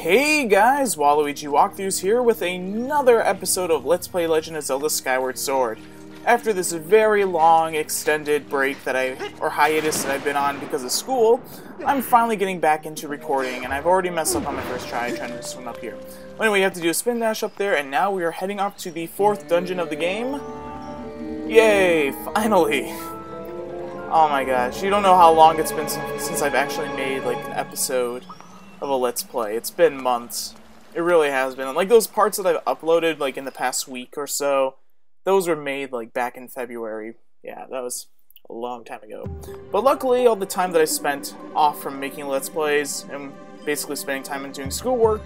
Hey guys, MrWaluigiWalkthrough's here with another episode of Let's Play Legend of Zelda Skyward Sword. After this very long, extended break or hiatus that I've been on because of school, I'm finally getting back into recording, and I've already messed up on my first try trying to swim up here. Anyway, you have to do a spin dash up there, and now we are heading up to the 4th dungeon of the game. Yay, finally! Oh my gosh, you don't know how long it's been since I've actually made like an episode of a Let's Play. It's been months. It really has been. Like those parts that I've uploaded like in the past week or so, those were made like back in February. Yeah, that was a long time ago. But luckily, all the time that I spent off from making Let's Plays and basically spending time in doing schoolwork,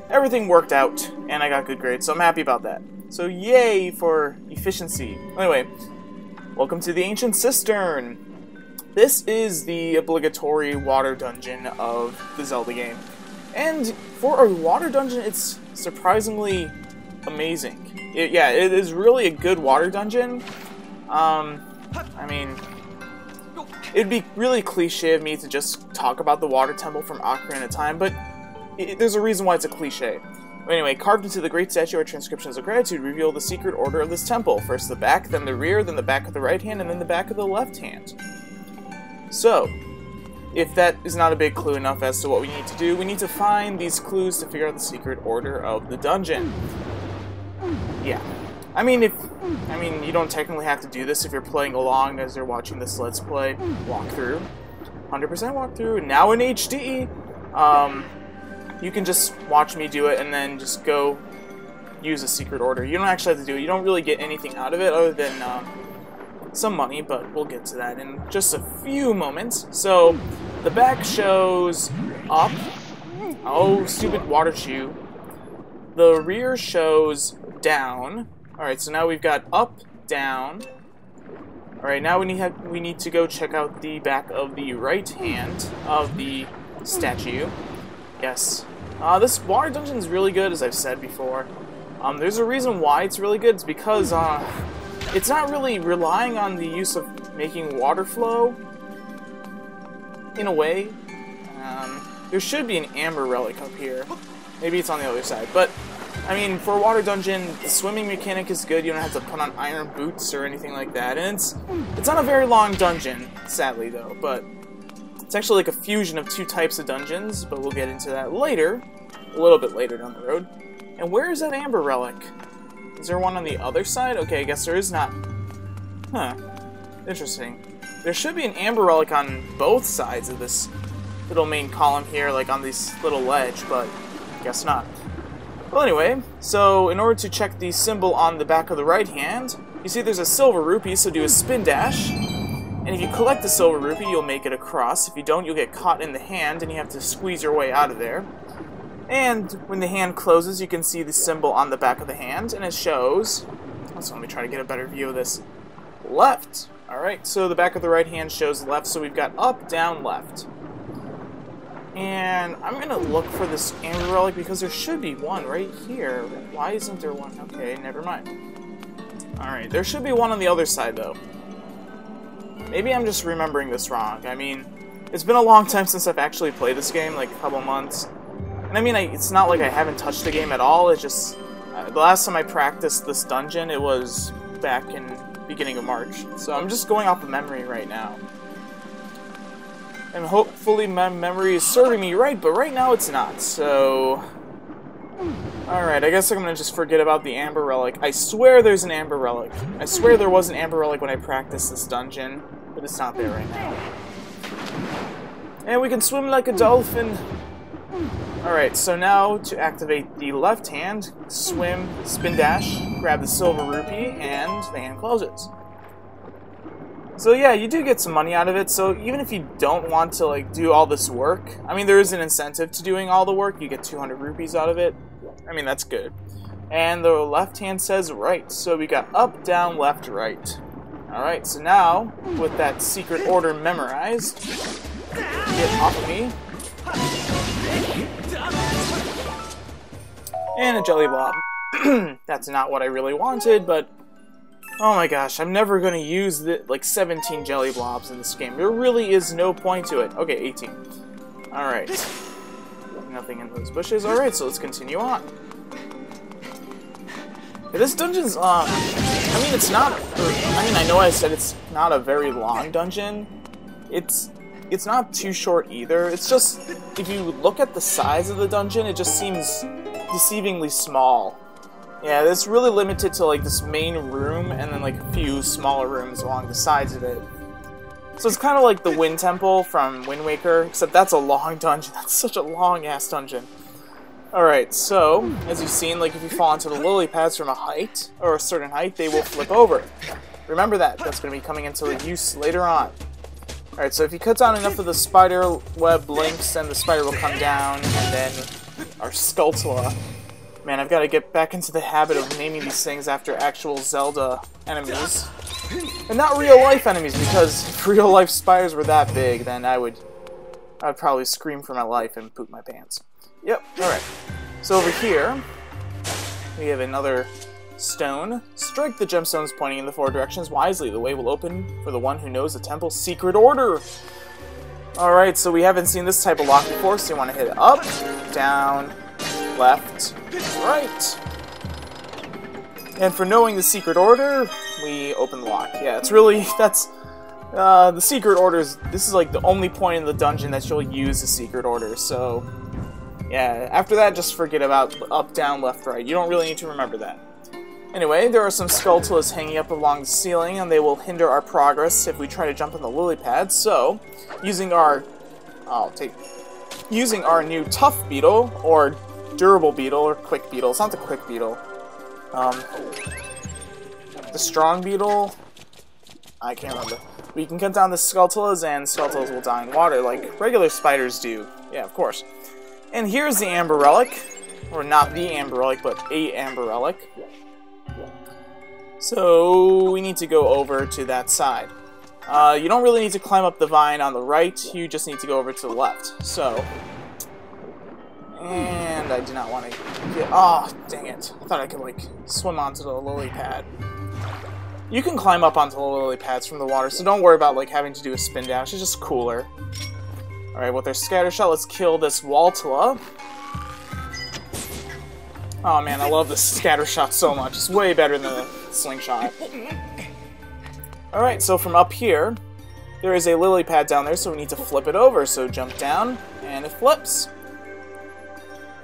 everything worked out and I got good grades, so I'm happy about that. So yay for efficiency. Anyway, welcome to the Ancient Cistern. This is the obligatory water dungeon of the Zelda game. And for a water dungeon, it's surprisingly amazing. It is really a good water dungeon. I mean, it'd be really cliche of me to just talk about the water temple from Ocarina of Time, but there's a reason why it's a cliche. Anyway, carved into the great statue are transcriptions of gratitude reveal the secret order of this temple. First the back, then the rear, then the back of the right hand, and then the back of the left hand. So, if that is not a big clue enough as to what we need to do, we need to find these clues to figure out the secret order of the dungeon. Yeah. I mean, you don't technically have to do this if you're playing along as you're watching this Let's Play walkthrough. 100% walkthrough, now in HD! You can just watch me do it and then just go use a secret order. You don't actually have to do it. You don't really get anything out of it other than some money, but we'll get to that in just a few moments. So, the back shows up. Oh, stupid water shoe. The rear shows down. Alright, so now we've got up, down. Alright, now we need to go check out the back of the right hand of the statue. Yes. This water dungeon is really good, as I've said before. There's a reason why it's really good. It's because it's not really relying on the use of making water flow, in a way. There should be an amber relic up here. Maybe it's on the other side. But, I mean, for a water dungeon, the swimming mechanic is good. You don't have to put on iron boots or anything like that. And it's not a very long dungeon, sadly, though. But it's actually like a fusion of two types of dungeons. But we'll get into that later. A little bit later down the road. And where is that amber relic? Is there one on the other side? Okay, I guess there is not. Huh. Interesting. There should be an amber relic on both sides of this little main column here, like on this little ledge, but I guess not. Well, anyway, so in order to check the symbol on the back of the right hand, you see there's a silver rupee, so do a spin dash. And if you collect the silver rupee, you'll make it across. If you don't, you'll get caught in the hand, and you have to squeeze your way out of there. And when the hand closes, you can see the symbol on the back of the hand, and it shows... So let me try to get a better view of this. Left. Alright, so the back of the right hand shows left, so we've got up, down, left. And I'm going to look for this amber relic because there should be one right here. Why isn't there one? Okay, never mind. Alright, there should be one on the other side, though. Maybe I'm just remembering this wrong. I mean, it's been a long time since I've actually played this game, like a couple months. And I mean, it's not like I haven't touched the game at all, it's just... the last time I practiced this dungeon, it was back in beginning of March. So I'm just going off of memory right now. And hopefully my memory is serving me right, but right now it's not, so... Alright, I guess I'm gonna just forget about the amber relic. I swear there's an amber relic. I swear there was an amber relic when I practiced this dungeon, but it's not there right now. And we can swim like a dolphin. Alright, so now to activate the left hand, swim, spin dash, grab the silver rupee, and the hand closes. So yeah, you do get some money out of it, so even if you don't want to like do all this work, I mean there is an incentive to doing all the work, you get 200 rupees out of it. I mean that's good. And the left hand says right, so we got up, down, left, right. Alright, so now, with that secret order memorized, get off of me. And a jelly blob. That's not what I really wanted, but... Oh my gosh, I'm never gonna use like 17 jelly blobs in this game. There really is no point to it. Okay, 18. Alright. Nothing in those bushes. Alright, so let's continue on. Yeah, this dungeon's, I mean, it's not, I mean, I know I said it's not a very long dungeon. It's not too short either. It's just, if you look at the size of the dungeon, it just seems deceivingly small. Yeah, it's really limited to, like, this main room and then, like, a few smaller rooms along the sides of it. So it's kind of like the Wind Temple from Wind Waker, except that's a long dungeon. That's such a long-ass dungeon. Alright, so, as you've seen, like, if you fall into the lily pads from a height, or a certain height, they will flip over. Remember that. That's going to be coming into use later on. Alright, so if you cut down enough of the spider web links, then the spider will come down, and then our Skulltula. Man, I've got to get back into the habit of naming these things after actual Zelda enemies. And not real-life enemies, because if real-life spiders were that big, then I'd probably scream for my life and poop my pants. Yep, alright. So over here, we have another stone. Strike the gemstones pointing in the 4 directions wisely. The way will open for the one who knows the temple's secret order. Alright, so we haven't seen this type of lock before, so you want to hit it up, down, left, right. And for knowing the secret order, we open the lock. Yeah, it's really, that's, the secret orders, this is like the only point in the dungeon that you'll use the secret order, so, yeah, after that, just forget about up, down, left, right. You don't really need to remember that. Anyway, there are some Skulltulas hanging up along the ceiling, and they will hinder our progress if we try to jump on the lily pad, so, using our new tough beetle, or durable beetle, or quick beetle, it's not the quick beetle, the strong beetle, I can't remember. We can cut down the Skulltulas, and Skulltulas will die in water, like regular spiders do. Yeah, of course. And here's the Amber Relic, or not the Amber Relic, but a Amber Relic. So, we need to go over to that side. You don't really need to climb up the vine on the right, you just need to go over to the left. So, and I do not want to get... Oh, dang it. I thought I could, like, swim onto the lily pad. You can climb up onto the lily pads from the water, so don't worry about, like, having to do a spin dash. It's just cooler. Alright, with our scatter shot, let's kill this Waltula. Oh man, I love this scatter shot so much. It's way better than the slingshot. Alright, so from up here, there is a lily pad down there, so we need to flip it over. So jump down, and it flips.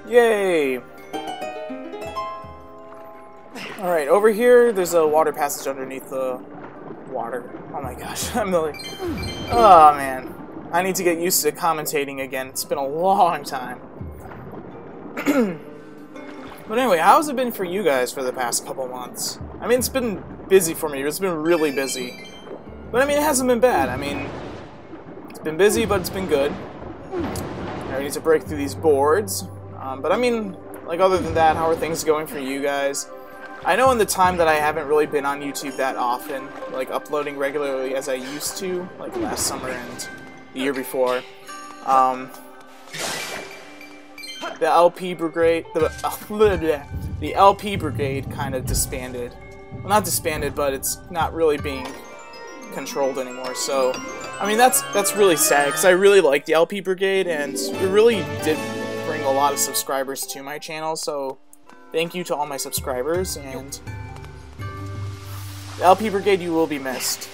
Yay! Alright, over here, there's a water passage underneath the water. Oh my gosh, I'm like... Oh man. I need to get used to commentating again. It's been a long time. But anyway, how's it been for you guys for the past couple months? I mean, it's been busy for me. It's been really busy. But I mean, it hasn't been bad. I mean, it's been busy, but it's been good. I need to break through these boards. But I mean, like, other than that, how are things going for you guys? I know in the time that I haven't really been on YouTube that often, like uploading regularly as I used to, like last summer and the year before. The LP Brigade, the LP Brigade kind of disbanded. Well, not disbanded, but it's not really being controlled anymore. So, I mean, that's really sad, because I really liked the LP Brigade, and it really did bring a lot of subscribers to my channel, so thank you to all my subscribers, and the LP Brigade, you will be missed.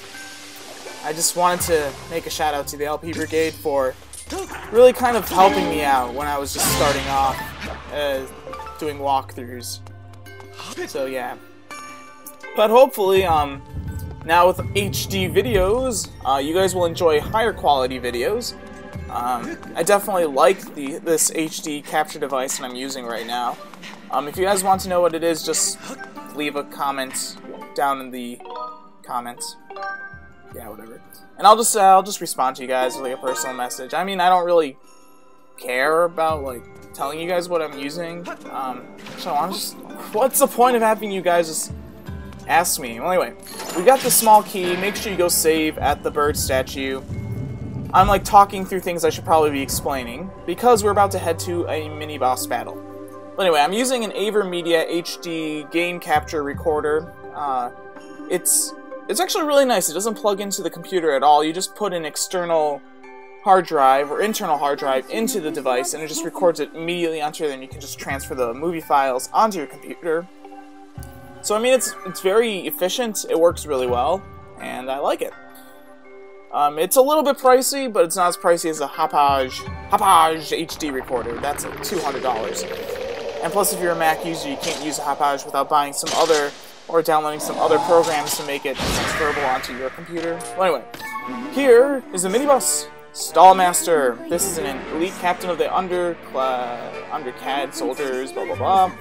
I just wanted to make a shout out to the LP Brigade for really kind of helping me out when I was just starting off doing walkthroughs. So yeah. But hopefully, now with HD videos, you guys will enjoy higher quality videos. I definitely like this HD capture device that I'm using right now. If you guys want to know what it is, just leave a comment down in the comments. Yeah, whatever. And I'll just respond to you guys with like a personal message. I mean, I don't really care about like telling you guys what I'm using. So I'm just, what's the point of having you guys just ask me? Well, anyway, we got the small key. Make sure you go save at the bird statue. I'm like talking through things I should probably be explaining because we're about to head to a mini boss battle. But anyway, I'm using an AverMedia HD game capture recorder. It's actually really nice. It doesn't plug into the computer at all. You just put an external hard drive or internal hard drive into the device, and it just records it immediately onto there, and you can just transfer the movie files onto your computer. So I mean, it's very efficient, it works really well, and I like it. It's a little bit pricey, but it's not as pricey as a Hauppauge HD recorder. That's like $200. And plus, if you're a Mac user, you can't use a Hauppauge without buying some other, or downloading some other programs to make it transferable onto your computer. Well, anyway, here is the mini-boss, Stallmaster. This is an elite captain of the undercad soldiers, blah blah blah.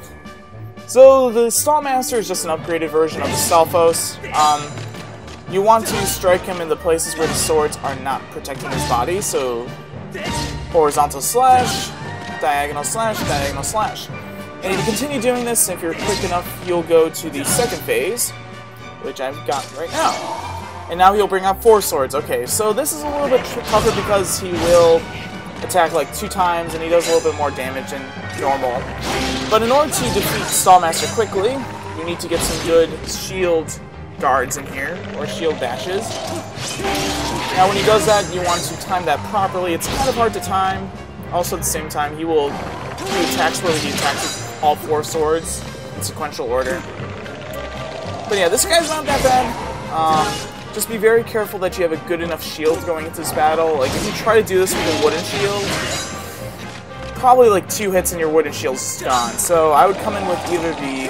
So the Stallmaster is just an upgraded version of the Stalfos. You want to strike him in the places where the swords are not protecting his body, so horizontal slash, diagonal slash, diagonal slash. And if you continue doing this, if you're quick enough, you'll go to the second phase, which I've got right now. And now he'll bring out 4 swords. Okay, so this is a little bit tougher because he will attack like 2 times, and he does a little bit more damage than normal. But in order to defeat Stallmaster quickly, you need to get some good shield guards in here, or shield dashes. Now when he does that, you want to time that properly. It's kind of hard to time. Also at the same time, he attacks whether he attacks with all 4 swords in sequential order. But yeah, this guy's not that bad. Just be very careful that you have a good enough shield going into this battle. Like, if you try to do this with a wooden shield, probably like 2 hits and your wooden shield's gone. So I would come in with either the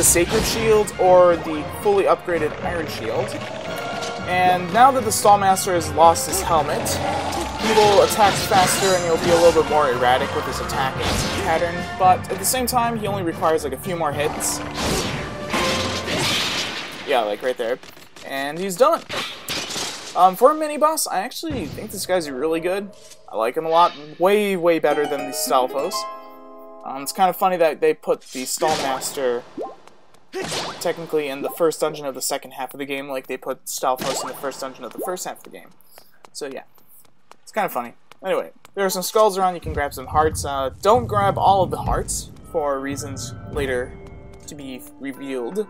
Sacred Shield or the fully upgraded Iron Shield. And now that the Stallmaster has lost his helmet, he will attack faster and he'll be a little bit more erratic with his attacking pattern. But at the same time, he only requires like a few more hits. Yeah, like right there. And he's done. For a mini-boss, I actually think this guy's really good. I like him a lot. Way, way better than the Stalfos. It's kind of funny that they put the Stallmaster technically in the first dungeon of the second half of the game, like they put Stalfos in the first dungeon of the first half of the game. So yeah, it's kind of funny. Anyway, there are some skulls around, you can grab some hearts. Don't grab all of the hearts, for reasons later to be revealed.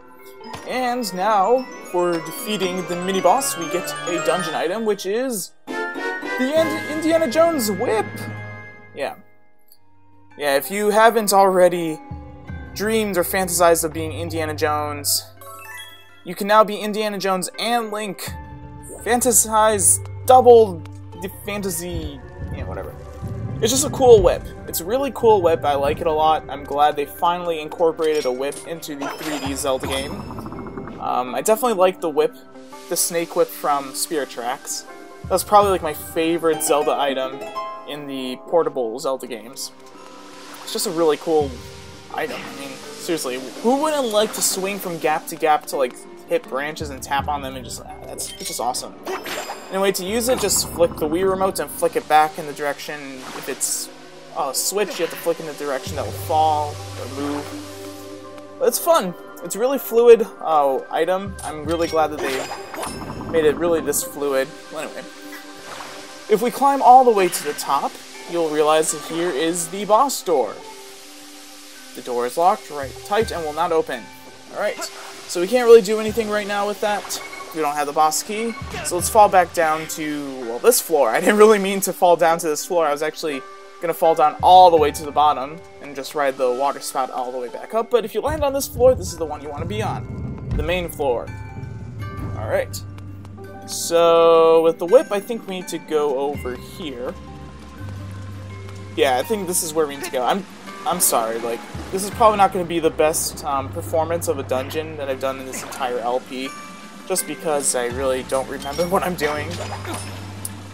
And now, for defeating the mini-boss, we get a dungeon item, which is the Indiana Jones whip! Yeah. Yeah, if you haven't already dreamed or fantasized of being Indiana Jones, you can now be Indiana Jones and Link. Fantasize double the fantasy, yeah, whatever. It's just a cool whip. It's a really cool whip. I like it a lot. I'm glad they finally incorporated a whip into the 3D Zelda game. I definitely like the whip, the snake whip from Spirit Tracks. That's probably like my favorite Zelda item in the portable Zelda games. It's just a really cool item. I mean, seriously, who wouldn't like to swing from gap to like hit branches and tap on them and just, it's just awesome. Anyway, to use it, just flick the Wii remote and flick it back in the direction. If it's a switch, you have to flick in the direction that will fall or move. But it's fun. It's a really fluid item. I'm really glad that they made it really this fluid. Well, anyway, if we climb all the way to the top, you'll realize that here is the boss door. The door is locked right tight and will not open. Alright, so we can't really do anything right now with that. We don't have the boss key. So let's fall back down to, well, this floor. I didn't really mean to fall down to this floor. I was actually going to fall down all the way to the bottom and just ride the water spout all the way back up. But if you land on this floor, this is the one you want to be on. The main floor. Alright. So with the whip, I think we need to go over here. Yeah, I think this is where we need to go. I'm sorry, like, this is probably not going to be the best performance of a dungeon that I've done in this entire LP, just because I really don't remember what I'm doing.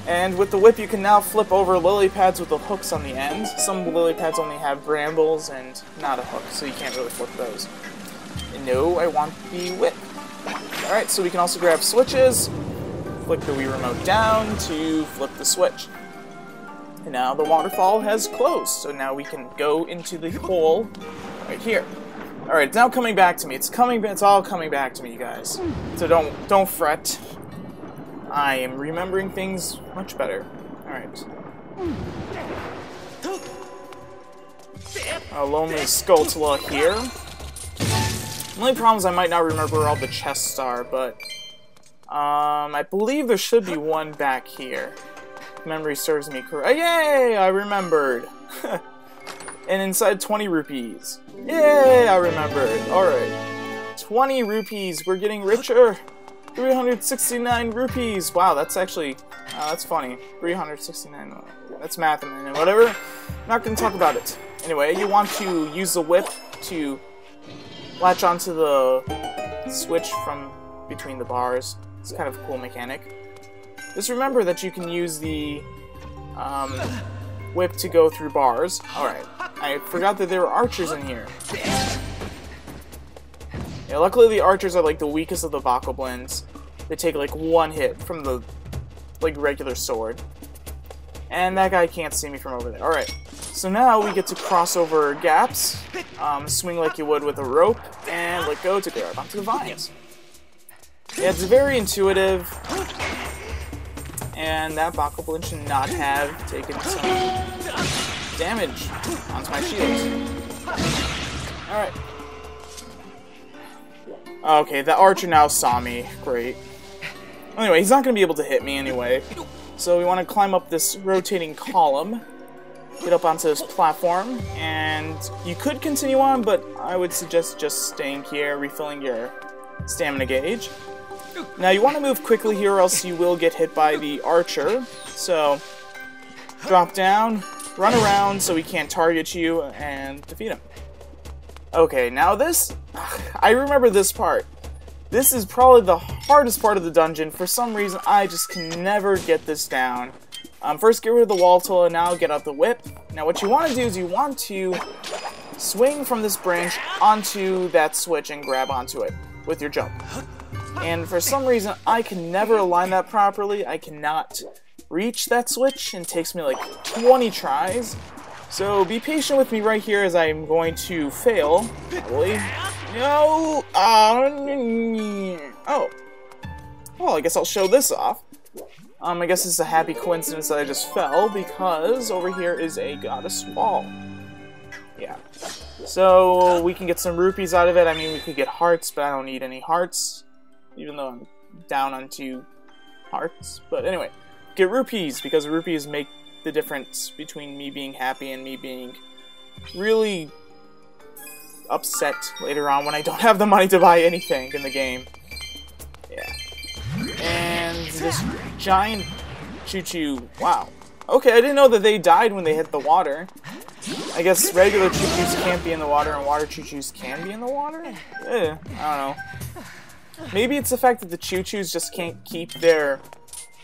And with the whip, you can now flip over lily pads with the hooks on the end. Some lily pads only have brambles and not a hook, so you can't really flip those. And no, I want the whip. Alright, so we can also grab switches, flick the Wii remote down to flip the switch. And now the waterfall has closed, so now we can go into the hole right here. Alright, it's now coming back to me. It's all coming back to me, you guys. So don't fret. I am remembering things much better. Alright. A lonely Skulltula here. The only problem is I might not remember where all the chests are, but I believe there should be one back here. If memory serves me correct. Yay! I remembered! And inside 20 rupees. Yay! I remembered. Alright. 20 rupees. We're getting richer. 369 rupees. Wow, that's actually... that's funny. 369. That's math and whatever. I'm not going to talk about it. Anyway, you want to use the whip to latch onto the switch from between the bars. It's kind of a cool mechanic. Just remember that you can use the whip to go through bars. Alright. I forgot that there were archers in here. Yeah, luckily the archers are like the weakest of the bokoblins. They take like one hit from the like regular sword. And that guy can't see me from over there. Alright. So now we get to cross over gaps, swing like you would with a rope, and let go to grab onto the vines. Yeah, it's very intuitive. And that bokoblin should not have taken some damage onto my shields. Alright. Okay, the archer now saw me. Great. Anyway, he's not going to be able to hit me anyway. So we want to climb up this rotating column, get up onto this platform, and you could continue on, but I would suggest just staying here, refilling your stamina gauge. Now you want to move quickly here or else you will get hit by the archer. So drop down, run around so he can't target you, and defeat him. Okay, now this, I remember this part. This is probably the hardest part of the dungeon. For some reason, I just can never get this down. First get rid of the wall tool, and now get out the whip. Now what you want to do is you want to swing from this branch onto that switch and grab onto it with your jump. And for some reason, I can never align that properly. I cannot reach that switch, and it takes me like 20 tries. So be patient with me right here as I'm going to fail. Probably. No! Oh. Well, I guess I'll show this off. I guess it's a happy coincidence that I just fell, because over here is a goddess wall. Yeah. So we can get some rupees out of it. I mean, we could get hearts, but I don't need any hearts. Even though I'm down on 2 hearts. But anyway, get rupees, because rupees make the difference between me being happy and me being really upset later on when I don't have the money to buy anything in the game. Yeah. And this giant choo-choo. Wow. Okay, I didn't know that they died when they hit the water. I guess regular choo-choos can't be in the water and water choo-choos can be in the water? I don't know. Maybe it's the fact that the choo-choos just can't keep their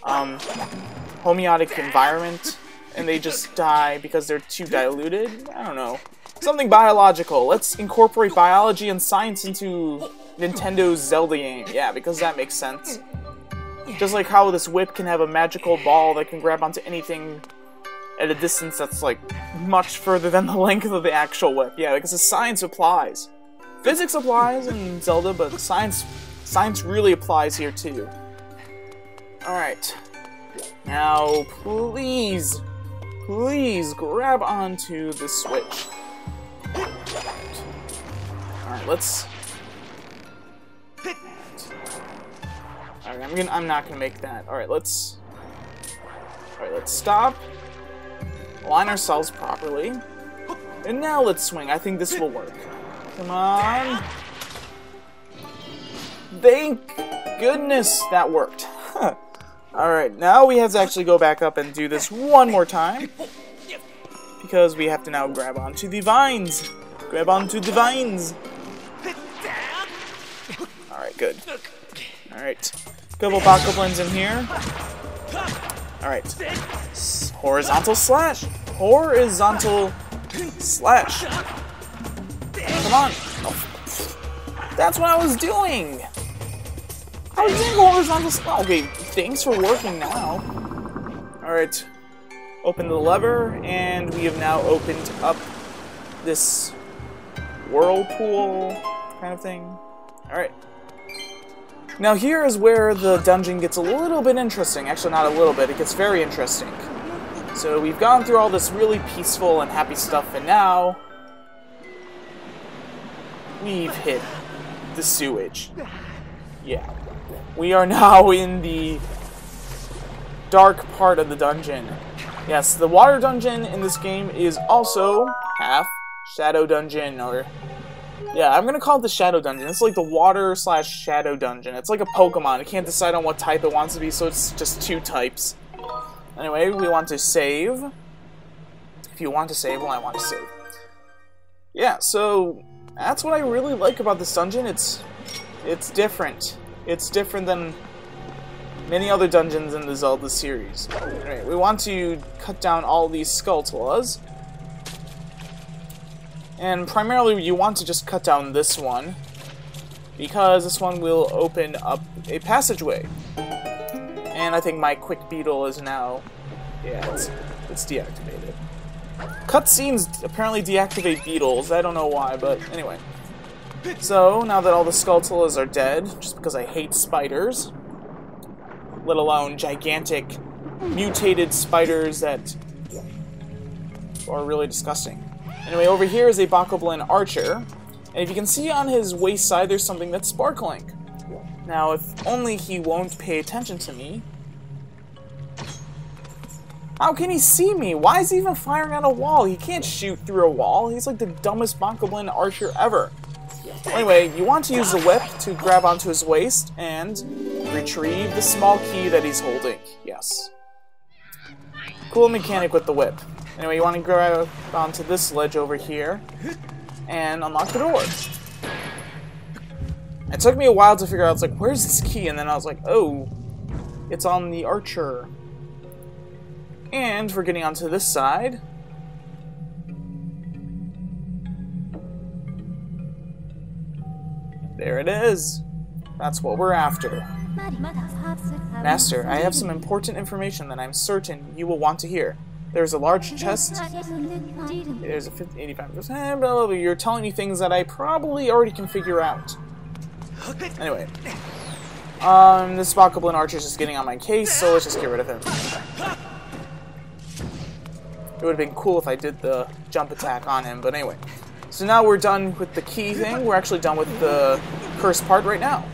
homeotic environment and they just die because they're too diluted? I don't know. Something biological. Let's incorporate biology and science into Nintendo's Zelda game. Yeah, because that makes sense. Just like how this whip can have a magical ball that can grab onto anything at a distance that's like much further than the length of the actual whip. Yeah, because the science applies. Physics applies in Zelda, but science really applies here too. Alright. Now, please grab onto the switch. Alright, let's... Alright, I'm not gonna make that. Alright, let's stop. Align ourselves properly. And now let's swing. I think this will work. Come on. Thank goodness that worked. Alright, now we have to actually go back up and do this one more time. Because we have to now grab onto the vines. Grab onto the vines. Alright, good. Alright. Couple bokoblins in here. Alright. Horizontal slash. Horizontal slash. Come on. Oh. That's what I was doing. I was doing horizontal slash. Okay, thanks for working now. Alright. Open the lever, and we have now opened up this whirlpool kind of thing. Alright. Now here is where the dungeon gets a little bit interesting. Actually, not a little bit. It gets very interesting. So we've gone through all this really peaceful and happy stuff, and now we've hit the sewage. Yeah. we are now in the dark part of the dungeon. Yes, the water dungeon in this game is also half shadow dungeon, or yeah, I'm gonna call it the shadow dungeon. It's like the water / shadow dungeon. It's like a Pokemon. It can't decide on what type it wants to be, so it's just 2 types. Anyway, we want to save. If you want to save, well, I want to save. Yeah, so that's what I really like about this dungeon. It's different. It's different than many other dungeons in the Zelda series. Anyway, we want to cut down all these Skulltulas. And primarily you want to just cut down this one, because this one will open up a passageway. And I think my quick beetle is now, yeah, it's deactivated. Cutscenes apparently deactivate beetles, I don't know why, but anyway. So, now that all the Skulltulas are dead, just because I hate spiders, let alone gigantic, mutated spiders that are really disgusting. Anyway, over here is a Bokoblin archer, and if you can see on his waist side, there's something that's sparkling. Now, if only he won't pay attention to me. How can he see me? Why is he even firing at a wall? He can't shoot through a wall. He's like the dumbest Bokoblin archer ever. Anyway, you want to use the whip to grab onto his waist and retrieve the small key that he's holding. Yes. Cool mechanic with the whip. Anyway, you want to grab onto this ledge over here and unlock the door. It took me a while to figure out, I was like, where's this key? And then I was like, oh, it's on the archer. And we're getting onto this side. There it is. That's what we're after. Master, I have some important information that I'm certain you will want to hear. There's a large chest. There's a 85%. Blah, blah, blah. You're telling me things that I probably already can figure out. Anyway. This Bokoblin archer is just getting on my case, so let's just get rid of him. It would have been cool if I did the jump attack on him, but anyway. So now we're done with the key thing. We're actually done with the cursed part right now.